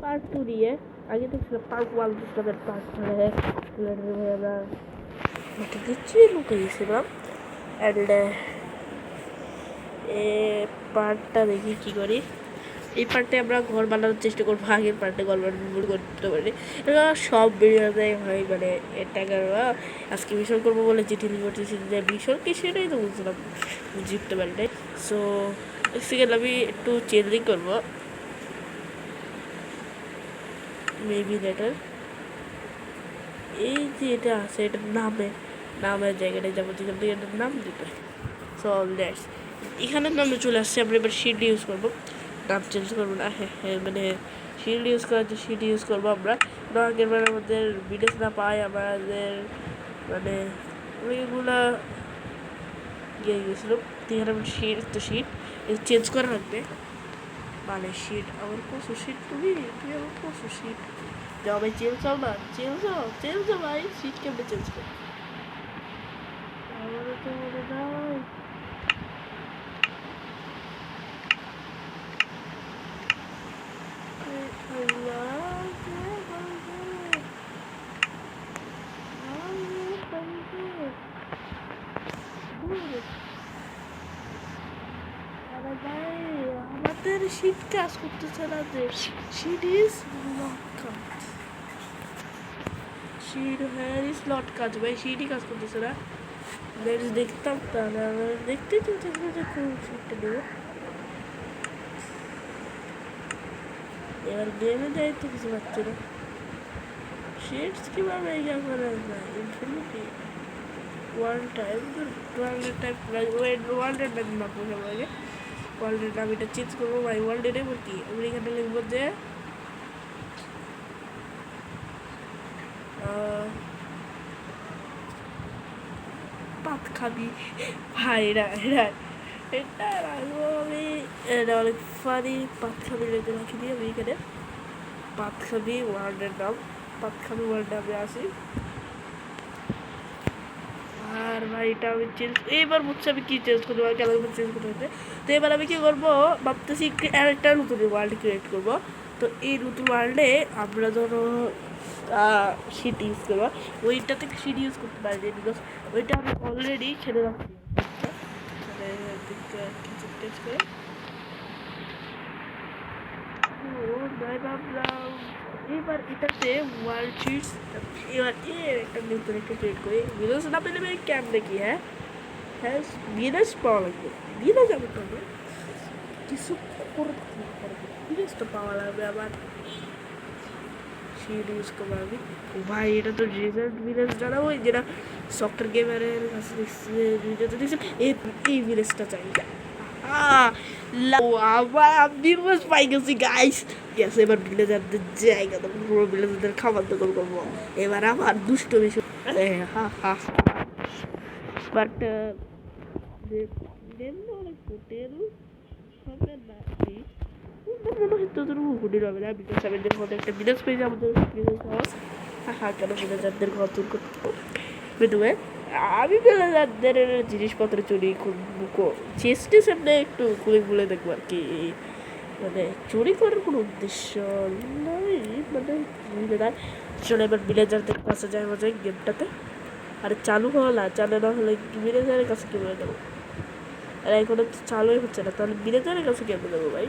Part 2 নিয়ে। আগে দেখছিলাম পার্ট 1 দেখছিলাম, পার্ট 2 আমরা মাঠে দিচ্ছি লুকে গেছিলাম। অ্যান্ড এ পার্টটা দেখি কী করি। এই পার্টে আমরা ঘর বানানোর চেষ্টা করবো, আগের পার্টে ঘর বানানো করতে পারি। এবার সব বেরিয়ে হয় মানে এটা আজকে মিশন করবো বলে চিঠি করতেছি যে মিশন কি সেটাই তো বুঝলাম, জিততে পারি নাই। সো সেকেন্ড আমি একটু চেঞ্জিং করবো, মেবি লেটার এই যে এটা আছে এটার নামের জায়গাটায় যাবো, যেখান থেকে এটার নাম দিতে। সো দ্যাটস এখানে নামে চলে আসছে। আমরা এবার শিল্ড ইউজ করবো, নাম চেঞ্জ করবো না। হ্যাঁ মানে শিল্ড ইউজ করার যে শিল্ড ইউজ করবো আমরা, আগের বার আমাদের বিদেশ না পাই আমাদের মানে ওইগুলা গিয়ে গেছিলো। এখানে আমরা শিট তো শিট চেঞ্জ করা লাগবে। মানে শিট আমার কসু শিট, তুমি আমার কসু শিট যাও ভাই, চেঞ্জ যাও না, চেঞ্জ যাও ভাই, শিট কেমনে চেঞ্জ করো আমারও তো মনে নাই। আমাদের শীত কাজ করতেছে না, যে শীত ইজ নট কাজ, শীত হ্যার ইজ নট কাজ ভাই, শীতই কাজ করতেছে না। দেখতাম তাহলে দেখতেই তো দেখবো যে কোন শীতটা দেবো। এবার গেমে যাই তো কিছু পাচ্ছি না। শেডস কীভাবে ইয়া করা যায়, ইনফিনিটি ওয়ান টাইম 200 টাইম ওয়ার্ল্ডের টাইম না পড়ে আগে ওয়ার্ল্ডের নাম এটা চেঞ্জ করবো ভাই। ওয়ার্ল্ডের নেব কি আমি এখানে লিখবো যে পাত খাবি ভাই। এটা রাখবো আমি, এটা অনেক ফানি। পাত খাবি রেখে রাখি দিই আমি এখানে, পাত খাবি ওয়ার্ল্ডের নাম, পাত খাবি ওয়ার্ল্ডে আমি আসি। আর ভাই এটা আমি চেঞ্জ, এইবার বুঝছি আমি কী চেঞ্জ করবো আর কেন চেঞ্জ করতে হবে। তো এবার আমি কী করবো ভাবতেছি, একটা নতুন ওয়ার্ল্ড ক্রিয়েট করবো। তো এই নতুন ওয়ার্ল্ডে আমরা ধরো শিট ইউজ করবো, ওইটা থেকে শিট ইউজ করতে পারি, বিকজ ওইটা আমি অলরেডি খেলে রাখছি। কিছু টেস্ট করে ভাবলাম এবার এটাতে ওয়ার্ল্ড শিটস, এবার একটা নতুন একটা ক্রিয়েট করি। ভিলেজ না পেলে আমি ক্যাম্প দেখি। হ্যাঁ ভিলেজ পাওয়া লাগবে, ভিলেজ আমি পাবো কিছু ভিলেজটা পাওয়া লাগবে। আবার শিট ইউজ করবো আমি। ভাই এটা তো রেজাল্ট ভিলেজ জানা, ওই যেটা সফটওয়্যার গেমারের কাছে দেখছি এই ভিলেজটা চাই। আবার আমি পাই গেছি গাইস। গেছে এবার ভিলেজারদের জায়গা, পুরো ভিলেজারদের খাবার দখল করবো। এবার আমার দুষ্ট বিষয় বাট অনেক হোটেল হবে না, মনে হয় তোদের হোটেল হবে না, বিকজ আমি যখন একটা ভিলেজ পেয়েছি আমাদের ভিলেজ হাউস। কেন ভিলেজারদের ঘর দূর করতে হবে। আমি ভিলেজারদের জিনিসপত্র চুরি করবো, চেষ্টা সামনে একটু খুলে দেখবো আর কি। মানে চুরি করার কোনো উদ্দেশ্য নয়, মানে বুঝলে না। চলে এবার ভিলেজারদের কাছে যায় মজায় গেমটাতে। আর চালু হওয়া চালু না হলে ভিলেজারের কাছে কীভাবে দেবো? আর এখনো তো চালুই হচ্ছে না, তাহলে ভিলেজারের কাছে কেমন দেবো ভাই?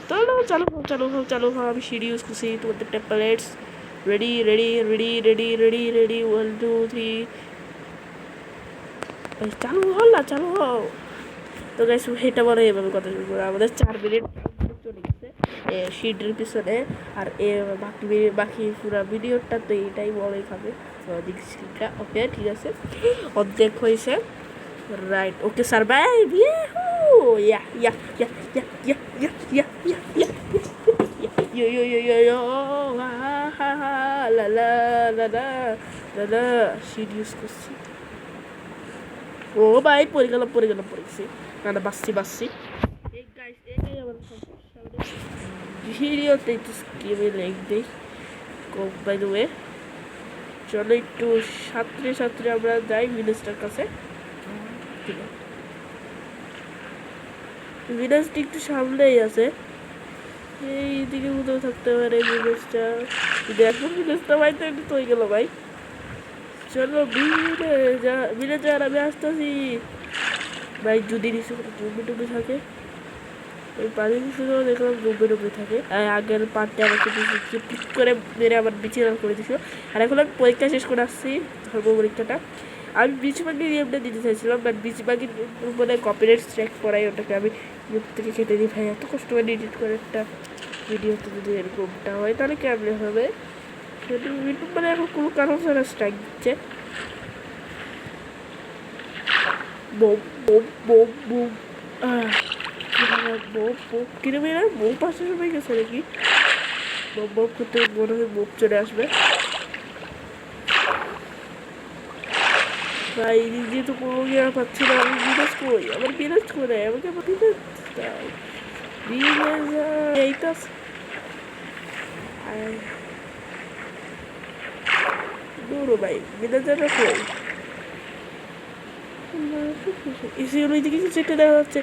তাহলে চালু হও। আমি সিঁড়ি ইউজ করছি, তোমাদের ট্যাবলেটস রেডি 1 2 3 চালু হও। তো গাইস এটা বলে এভাবে কথা শুরু করে আমাদের 4 মিনিট চলে গেছে শিটের পিছনে। আর বাকি পুরো ভিডিওটা তো এইটাই বলেই খাবে স্ক্রিনটা। ওকে ঠিক আছে, অর্ধেক হয়েছে। Right, okay sir bye. Sheet use করছি। ও ভাই পড়ে গেছি। না বাসছি। এটাই আমার ভিডিওতে একটু স্কিমে লেখ দিই। বাই দ্য ওয়ে চলো একটু সাঁতরে আমরা যাই ভিলেজটার কাছে। ভিলেজটি একটু সামনেই আছে, এইদিকে কোথাও থাকতে পারে ভিলেজটা। দেখুন ভিলেজটা ভাই তো একটু হয়ে গেল ভাই। চলো ভিলেজার আমি আসতেছি ভাই। যদি নিচে জমি টুমি থাকে ওই পানির নিচেও দেখলাম জমি টুমি থাকে। আগের পার্টে আমাকে পিক করে মেরে আমার বিচিরাল করে দিছিল। আর এখন আমি পরীক্ষা শেষ করে আসছি, ধর্ম পরীক্ষাটা। আমি বিচবাগির নিয়মটা দিতে চাইছিলাম, বাট বিচবাগির মানে কপিরাইট স্ট্রাইক করাই ওটাকে আমি ইউটিউব থেকে কেটে দিই। ভাই এত কষ্ট করে এডিট করে একটা ভিডিওতে যদি এরকমটা হয় তাহলে কেমন হবে? সেটা ইউটিউব মানে এখন কোনো কারণ ছাড়া স্ট্রাইক দিচ্ছে। Bomb bomb bomb bomb bomb bomb কিনে মেয়েরা বোম পাশে সবাই গেছে নাকি? বোম বোম করতে মনে হয় বোম চলে আসবে। ভাই নিজে তো কোনো গিয়ে পাচ্ছি না। আমি বিরাজ কই, আমার বিরাজ করে আমাকে বিরাজ দাও। বিরাজ এইটা দূর ভাই, বিরাজারটা কই? ওইদিকে কিছু চেটে দেওয়া হচ্ছে,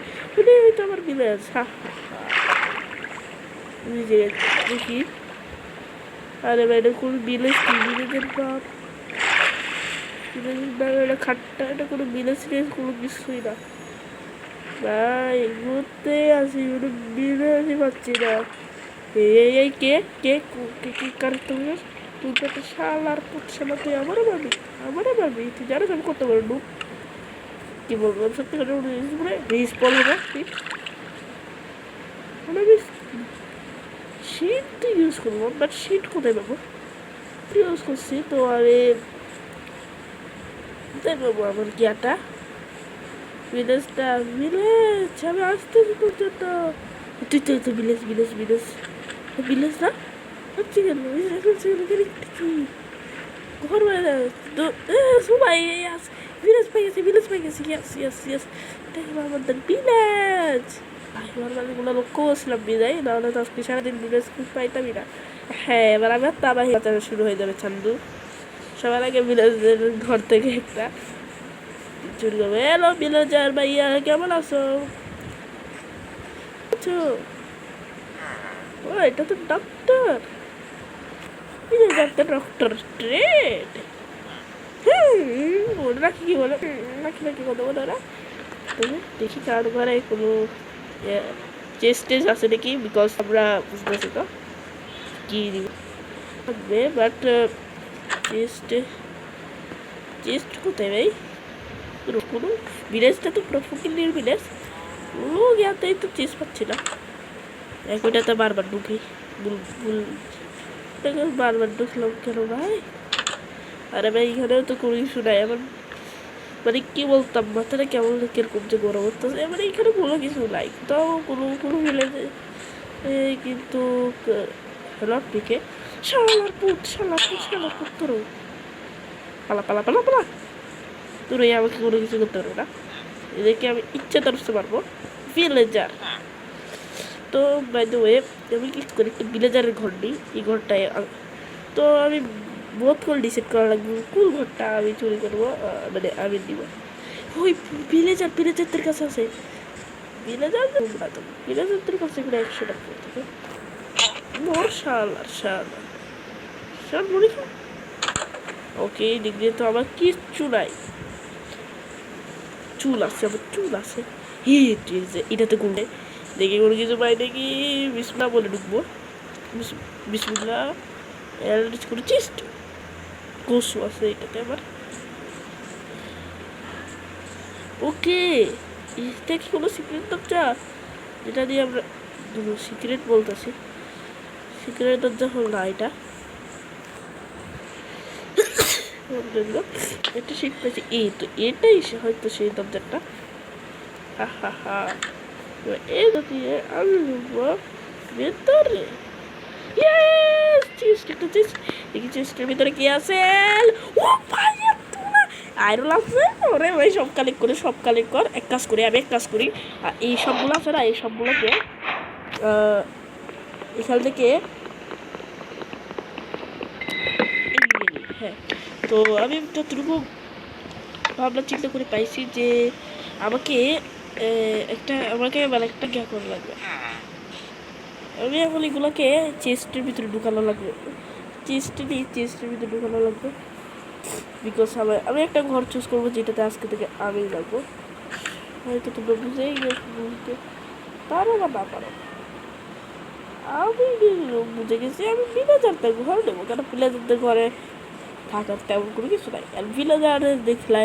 ওইটা আমার বিরাজ। হা দেখি। আরে ভাই এটা কোন বিলেজ কি? বিলেজের বাপ, বিলেজের বাপ এটা খাট্টা, এটা কোনো বিলেজ টিলেজ কোনো কিছুই না ভাই। ঘুরতে আসি কোনো বিলেজই পাচ্ছি না। এই কে কে কে কার তুমি? তুই তো একটা শালার পুচ্ছালা, তুই আমারও ভাবি তুই জানিস আমি করতে পারবো ডুব। কি বলবো সত্যি কথা বলে রিস্পল হবে ঠিক মানে আমি শিট তো ইউজ করবো, বাট শিট কোথায় পাবো? ইউজ করছি তো আমি কোথায় পাবো আমার গিয়াটা? ভিলেজটা ভিলেজ আমি আসতেছি পর্যন্ত। তুই তো ভিলেজ ভিলেজ ভিলেজ ভিলেজ না হচ্ছে কেন? কি ঘর বাড়ি তো সবাই ভিলেজ পাই গেছি, ভিলেজ পাই গেছি। ইয়াস ইয়াস ইয়াস, এটাই আমাদের ভিলেজ। ঘর বাড়িগুলো লক্ষ্য করছিলাম বিদায়, নাহলে তো আজকে সারাদিন ভিলেজ পাইতামই না। হ্যাঁ এবার আমি আর তাবাহি বাঁচানো শুরু হয়ে যাবে চান্দু। সবার আগে ভিলেজের ঘর থেকে একটা চুরি করবে। হ্যালো ভিলেজার ভাইয়া, কেমন আছো? ও এটা তো ডক্টর, ভিলেজার ডক্টর ট্রেড। ওরা নাকি কি বলে, নাকি কথা বলে ওরা। তবে দেখি কার ঘরে কোনো চেস্ট টেস্ট আছে নাকি, বিকজ আমরা বুঝতেছি তো কি থাকবে। বাট চেস্ট কোথায় ভাই? কোনো ভিলেজটা তো পুরো ফুকিলির ভিলেজ, ও গিয়াতেই তো চেস্ট পাচ্ছি না। ওইটাতে বারবার ঢুকি বারবার ঢুকলাম কেন ভাই? আরে ভাই এখানেও তো কোনো কিছু নাই। আমার মানে কি বলতাম, মাথাটা কেমন কিরকম যে গরম হচ্ছে। মানে এখানে কোনো কিছু নাই, তাও কোনো ভিলেজে কিন্তু হ্যালোর দিকে শালার পুত তোর পালা তোর আমাকে কোনো কিছু করতে পারবে না। এদেরকে আমি ইচ্ছা ধরতে পারবো ভিলেজার। তো বাই দ্য ওয়ে আমি কি করি, একটা ভিলেজারের ঘর নিই। এই ঘরটায় তো আমি বোধ করে ডিসাইড করা লাগবে কোন ঘরটা আমি চুরি করবো, মানে আমি দিব। ওই ভিলেজারদের কাছে আছে, ভিলেজারদের কাছে করে 100 টাকা থেকে মোর শাল মনে কি। ওকে দিক দিয়ে তো আমার কিচ্ছু নাই। চুল আছে এটাতে গুন্ডে দেখি কোনো কিছু পাই দেখি। বিসমিল্লাহ বলে ঢুকবো, বিসমিল্লাহ করে চেস্ট কসু আছে এটাতে আমার। ওকে এটা কি কোনো সিক্রেট দরজা যেটা দিয়ে আমরা সিক্রেট বলতেছি? সিক্রেট দরজা হল না এটা। একটা শিট পেয়েছি, এই তো এটাই হয়তো সেই দরজাটা। হা এটা দিয়ে আমি ঢুকবো ভেতরে। চেস্টের ভিতরে কি আছে? ও ভাই আয়রন আছে। ওরে ভাই সব কালেক্ট কর। এক কাজ করি এই সবগুলো আছে না, এই সবগুলোকে এখান থেকে হ্যাঁ। তো আমি যতটুকু ভাবনা চিন্তা করে পাইছি যে আমাকে মানে একটা ইয়া করা লাগবে। আমি এখন এগুলোকে চেস্টের ভিতরে ঢুকানো লাগবে, চেস্টের ভিতরে ঢুকানো লাগবে। বিকজ আমি একটা ঘর চুজ করবো যেটাতে আজকে থেকে আমি লাগবো। হয়তো তোমরা বুঝেই গেছো, বুঝতে পারো বা না পারো। আমি বুঝে গেছি আমি ভিলেজারদের ঘর নেবো, কারণ ভিলেজারদের ঘরে থাকার তেমন কোনো কিছু নাই। আর ভিলেজারের দেখলে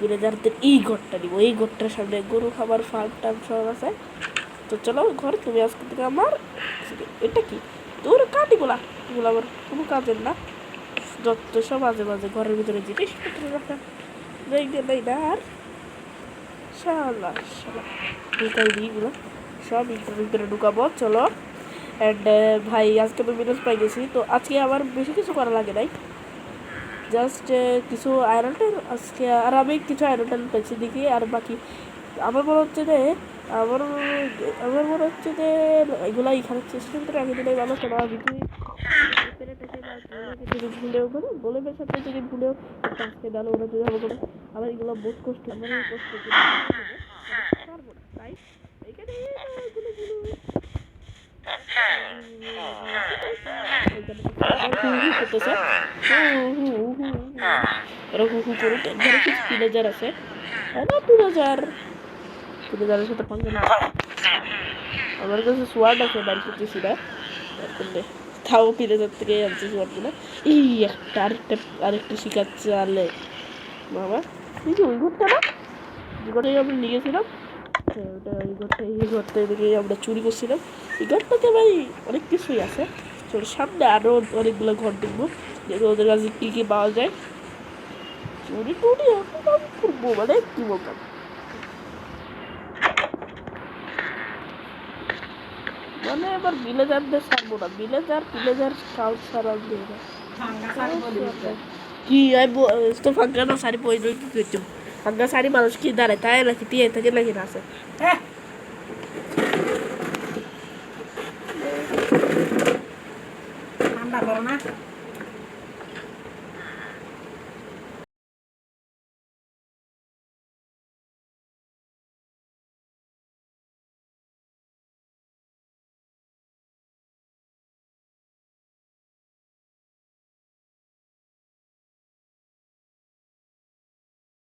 ভিলেজারদের এই ঘরটা নিবো, এই ঘরটার সামনে গরু খাবার ফার্ম টার্ম সব আছে। তো চলো ঘর, তুমি আজকে থেকে আমার। এটা কি তোর কাটিগুলা, এগুলো আমার কোনো কাজের না, যত সব মাঝে মাঝে ঘরের ভিতরে জিনিসপত্র রাখা দেখবে নেই না। আর শালা শালা ঢুকাই দিই এগুলো সব ভিতরে ঢুকাবো। চলো অ্যান্ড ভাই আজকে তো বিরোধ পাই গেছি, তো আজকে আবার বেশি কিছু করা লাগে নাই, জাস্ট কিছু আয়রন টেল আজকে। আর আমি কিছু আয়রন টেল পেয়েছি দেখি। আর বাকি আমার মনে হচ্ছে যে আমার আমার মনে হচ্ছে যে এগুলো এখানে চেষ্টার ভিতরে আমি দিলে ভালো ছিল। আমি যদি ভুলেও করে গোলেমের সাথে যদি ভুলেও আজকে ডালো ওরা যদি আমাকে আমার এগুলো বোধ কষ্ট, আমার এই কষ্ট পারবো না, তাই এখানে ভিলেজার আছে ভিলেজারের সাথে পাঙ্গা না। আমার কাছে সোয়ার্ড আছে, বাড়ি করতেছি না করলে তাও ভিলেজার থেকে আনছি সোয়ার্ডগুলো। এই একটা আরেকটা শিখাচ্ছে আলে বাবা, এই যে ওই ঘরটা না, যে ঘরটাই আমরা নিয়ে গেছিলাম, ওটা এই ঘরটা এদিকে আমরা চুরি করছিলাম। এই ঘরটাতে ভাই অনেক কিছুই আছে। চলো সামনে আরও অনেকগুলো ঘর দেখবো, দেখবো ওদের কাছে কী কী পাওয়া যায়। চুরি টুরি এখন আমি করবো, মানে কী বলতাম, মানে এবার ভিলেজারদের ছাড়বো না, ভিলেজার কাউন্ট ছাড়া দিয়ে না। কি তো ফাঁকা না শাড়ি পরে কি করছো? ফাঁকা শাড়ি মানুষ কি দাঁড়ায় তাই নাকি দিয়ে থাকে নাকি না আছে? ঠান্ডা করো না।